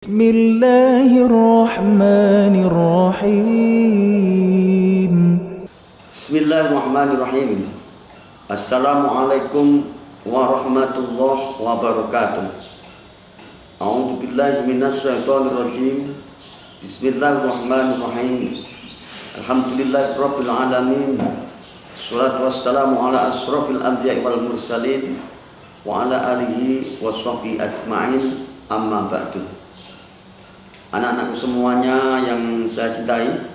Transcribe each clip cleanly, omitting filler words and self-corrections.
Bismillahirrahmanirrahim. Bismillahirrahmanirrahim. Assalamualaikum warahmatullahi wabarakatuh. A'udzu billahi minasyaitonir rajim. Bismillahirrahmanirrahim. Alhamdulillahirabbil alamin. Wassalatu wassalamu ala asrofil anbiya'i wal mursalin wa ala alihi washabbihi ajma'in. Amma ba'du. Anak-anakku semuanya yang saya cintai,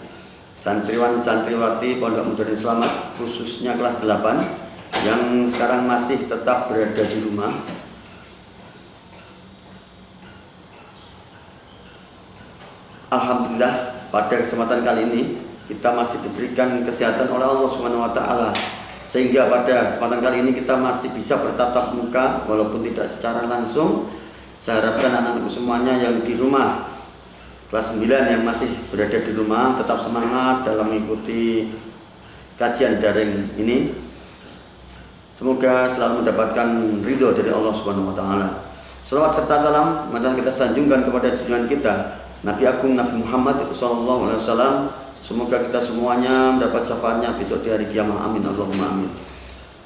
santriwan santriwati Pondok Modern Selamat, khususnya kelas 8 yang sekarang masih tetap berada di rumah. Alhamdulillah, pada kesempatan kali ini kita masih diberikan kesehatan oleh Allah Subhanahu wa taala, sehingga pada kesempatan kali ini kita masih bisa bertatap muka walaupun tidak secara langsung. Saya harapkan anak-anakku semuanya yang di rumah kelas 9 yang masih berada di rumah tetap semangat dalam mengikuti kajian daring ini. Semoga selalu mendapatkan ridho dari Allah Subhanahu wa taala. Salawat serta salam marilah kita sanjungkan kepada junjungan kita Nabi Agung Nabi Muhammad sallallahu alaihi wasallam. Semoga kita semuanya mendapat syafaatnya besok di hari kiamat. Amin Allahumma amin.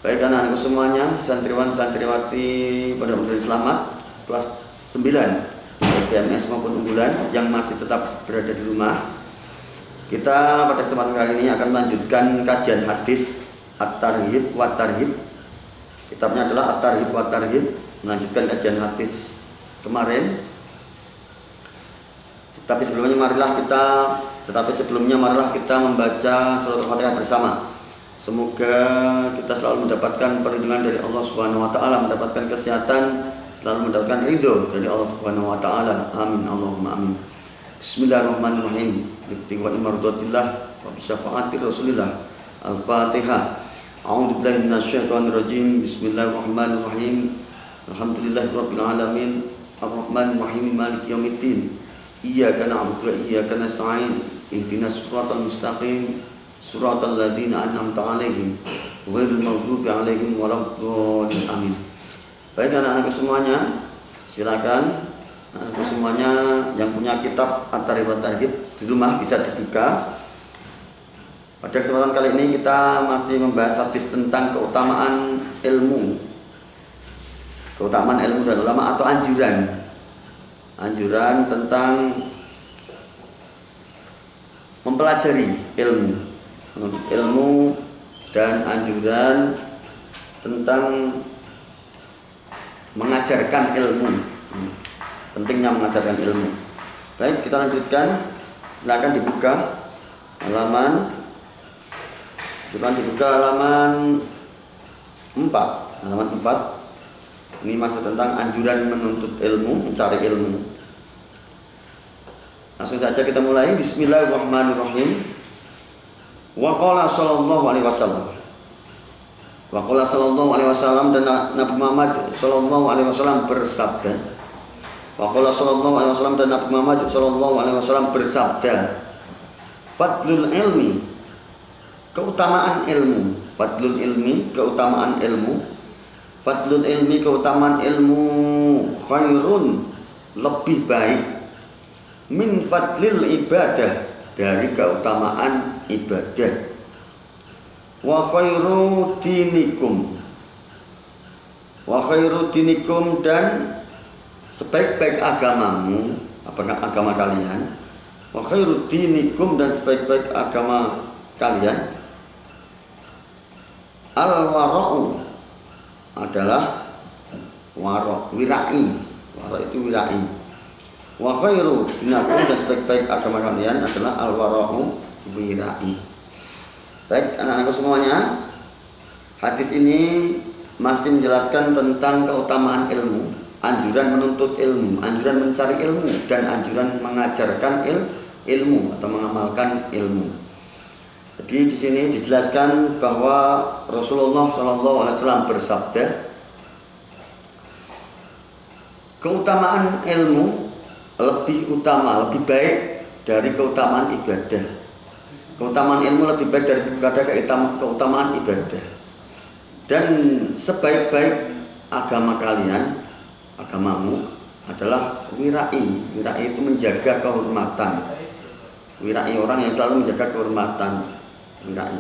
Baik anak-anakku semuanya, santriwan santriwati Pondok Modern Selamat kelas 9 PMS maupun unggulan yang masih tetap berada di rumah, kita pada kesempatan kali ini akan melanjutkan kajian hadis At-Tarhib wa Tarhib. Kitabnya adalah At-Tarhib wa Tarhib, melanjutkan kajian hadis kemarin. Tetapi sebelumnya marilah kita membaca surat Al-Fatihah bersama. Semoga kita selalu mendapatkan perlindungan dari Allah Subhanahu wa taala, mendapatkan kesehatan, selalu mendapatkan ridho dari Allah Subhanahu wa taala. Amin Allahumma amin. Bismillahirrahmanirrahim. Bi mardatillah wa bi syafaati Rasulillah. Al-Fatihah. A'udzu billahi minasyaitonir rajim. Bismillahirrahmanirrahim. Alhamdulillahirabbil alamin. Arrahmanir rahim. Maliki yaumiddin. Iyyaka na'budu wa iyyaka nasta'in. Ihdinas siratal mustaqim. Siratal ladzina an'amta 'alaihim ghairil maghdubi 'alaihim waladdallin. Amin. Baik anak-anakku semuanya, silakan anak-anakku semuanya yang punya kitab At-Tarhib wa Tarhib di rumah bisa dibuka. Pada kesempatan kali ini kita masih membahas hadis tentang keutamaan ilmu dan ulama, atau anjuran tentang mempelajari ilmu dan anjuran tentang mengajarkan ilmu, pentingnya mengajarkan ilmu. Baik, kita lanjutkan. Silakan dibuka halaman 4. Ini masih tentang anjuran menuntut ilmu, mencari ilmu. Langsung saja kita mulai. Bismillahirrahmanirrahim. Wa qala sallallahu alaihi wasallam. Waqala sallallahu alaihi wasallam, dan Nabi Muhammad sallallahu alaihi wasallam bersabda. Waqala sallallahu alaihi wasallam, dan Nabi Muhammad sallallahu alaihi wasallam bersabda. Fadlul ilmi, keutamaan ilmu. Fadlul ilmi, keutamaan ilmu. Fadlul ilmi, keutamaan ilmu. Khairun, lebih baik. Min fadlil ibadah, dari keutamaan ibadah. Wa khairu dinikum, dan sebaik-baik agamamu, apakah agama kalian. Wa khairu dinikum, dan sebaik-baik agama kalian. Al-wara'u adalah wirai. Wara' itu wirai. Wa khairu dinakum, dan sebaik-baik agama kalian adalah al-wara'u wirai. Baik anak-anakku semuanya, hadis ini masih menjelaskan tentang keutamaan ilmu, anjuran menuntut ilmu, anjuran mencari ilmu, dan anjuran mengajarkan ilmu atau mengamalkan ilmu. Jadi di sini dijelaskan bahwa Rasulullah SAW bersabda, keutamaan ilmu lebih utama, lebih baik dari keutamaan ibadah. Keutamaan ilmu lebih baik daripada keutamaan ibadah. Dan sebaik-baik agama kalian, agamamu adalah wirai. Wirai itu menjaga kehormatan. Wirai orang yang selalu menjaga kehormatan. Wirai.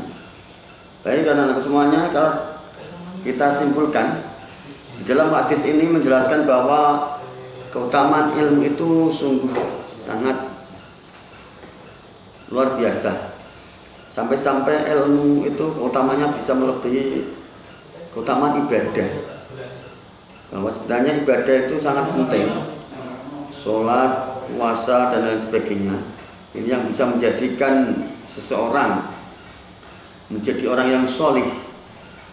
Baik anak-anak semuanya, kalau kita simpulkan di dalam hadis ini menjelaskan bahwa keutamaan ilmu itu sungguh sangat luar biasa. Sampai-sampai ilmu itu keutamanya bisa melebihi keutamaan ibadah. Bahwa sebenarnya ibadah itu sangat penting. Sholat, puasa dan lain sebagainya. Ini yang bisa menjadikan seseorang menjadi orang yang sholih,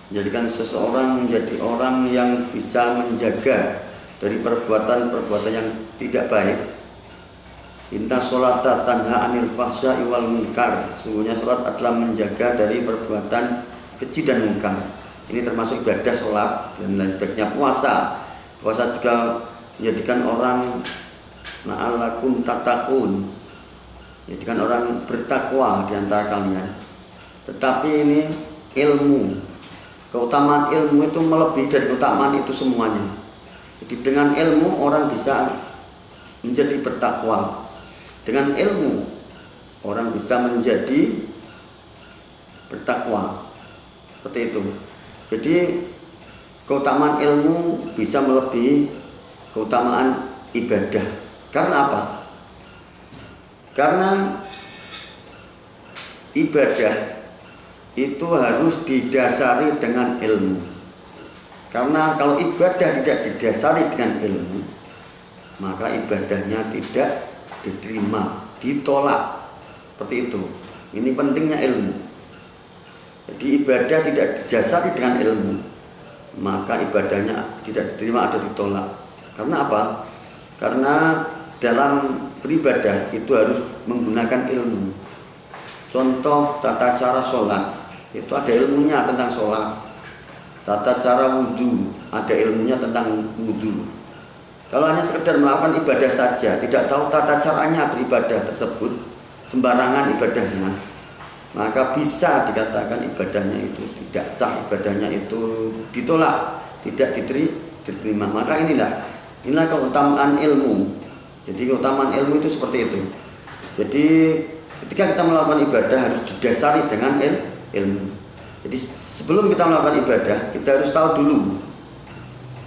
menjadikan seseorang menjadi orang yang bisa menjaga dari perbuatan-perbuatan yang tidak baik. Inna sholata tanha anil fahsya'i wal munkar. Sungguhnya sholat adalah menjaga dari perbuatan keji dan munkar. Ini termasuk ibadah sholat dan lain sebagainya. Puasa juga menjadikan orang la'allakum tattaqun, menjadikan orang bertakwa di antara kalian. Tetapi ini ilmu, keutamaan ilmu itu melebihi dari keutamaan itu semuanya. Jadi dengan ilmu orang bisa menjadi bertakwa. Dengan ilmu orang bisa menjadi bertakwa. Seperti itu. Jadi keutamaan ilmu bisa melebihi keutamaan ibadah. Karena apa? Karena ibadah itu harus didasari dengan ilmu. Karena kalau ibadah tidak didasari dengan ilmu, maka ibadahnya tidak diterima, ditolak. Seperti itu. Ini pentingnya ilmu. Jadi ibadah tidak didasari dengan ilmu, maka ibadahnya tidak diterima atau ditolak. Karena apa? Karena dalam beribadah itu harus menggunakan ilmu. Contoh tata cara sholat, itu ada ilmunya tentang sholat. Tata cara wudhu, ada ilmunya tentang wudhu. Kalau hanya sekedar melakukan ibadah saja, tidak tahu tata caranya beribadah tersebut, sembarangan ibadahnya, maka bisa dikatakan ibadahnya itu tidak sah, ibadahnya itu ditolak, tidak diterima. Maka inilah keutamaan ilmu. Jadi keutamaan ilmu itu seperti itu. Jadi ketika kita melakukan ibadah harus didasari dengan ilmu. Jadi sebelum kita melakukan ibadah, kita harus tahu dulu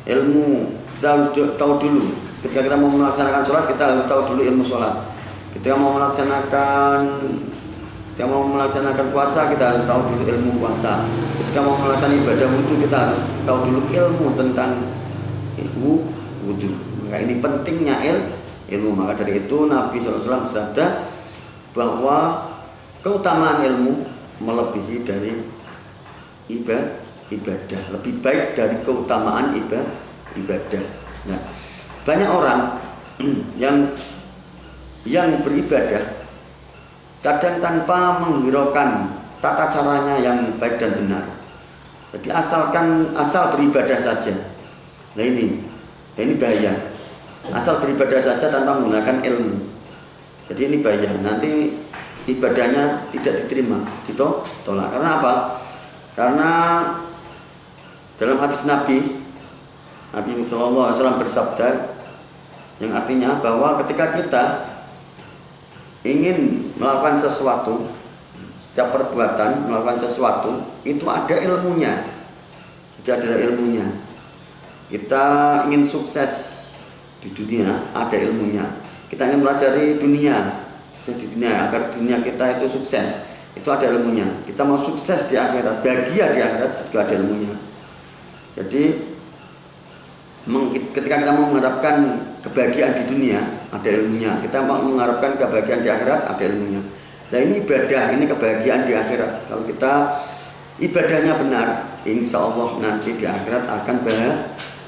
ilmu. Kita harus tahu dulu. Ketika kita mau melaksanakan sholat, kita harus tahu dulu ilmu sholat. Ketika mau melaksanakan puasa, kita harus tahu dulu ilmu puasa. Ketika mau melakukan ibadah wudhu, kita harus tahu dulu ilmu tentang wudhu. Maka ini pentingnya ilmu. Maka dari itu Nabi SAW bersabda bahwa keutamaan ilmu melebihi dari ibadah, lebih baik dari keutamaan ibadah. Nah, banyak orang yang beribadah kadang tanpa menghiraukan tata caranya yang baik dan benar. Jadi asal beribadah saja. Nah ini bahaya. Asal beribadah saja tanpa menggunakan ilmu. Jadi ini bahaya. Nanti ibadahnya tidak diterima, ditolak. Karena apa? Karena dalam hadis Nabi SAW bersabda, yang artinya bahwa ketika kita ingin melakukan sesuatu, setiap perbuatan melakukan sesuatu itu ada ilmunya. Jadi ada ilmunya. Kita ingin sukses di dunia, ada ilmunya. Kita ingin pelajari dunia, agar dunia kita itu sukses, itu ada ilmunya. Kita mau sukses di akhirat, bahagia di akhirat, juga ada ilmunya. Jadi ketika kita mau mengharapkan kebahagiaan di dunia, ada ilmunya. Kita mau mengharapkan kebahagiaan di akhirat, ada ilmunya. Nah ini ibadah, ini kebahagiaan di akhirat. Kalau kita ibadahnya benar, insya Allah nanti di akhirat akan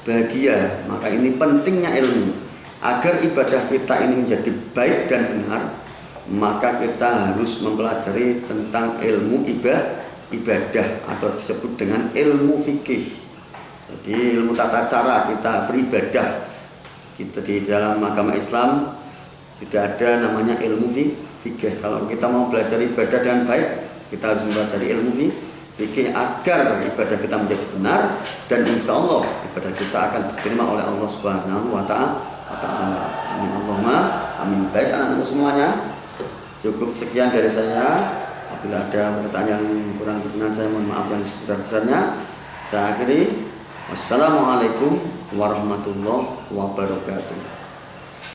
bahagia. Maka ini pentingnya ilmu. Agar ibadah kita ini menjadi baik dan benar, maka kita harus mempelajari tentang ilmu ibadah atau disebut dengan ilmu fikih. Jadi ilmu tata cara kita beribadah. Kita di dalam agama Islam sudah ada namanya ilmu fikih. Kalau kita mau belajar ibadah dengan baik, kita harus mempelajari ilmu fikih agar ibadah kita menjadi benar, dan insya Allah ibadah kita akan diterima oleh Allah Subhanahu wa wa ta'ala. Amin Allahumma amin. Baik anak-anakku semuanya, cukup sekian dari saya. Apabila ada pertanyaan yang kurang berkenan, saya mohon maaf yang sebesar-besarnya. Saya akhiri. Wassalamualaikum warahmatullahi wabarakatuh.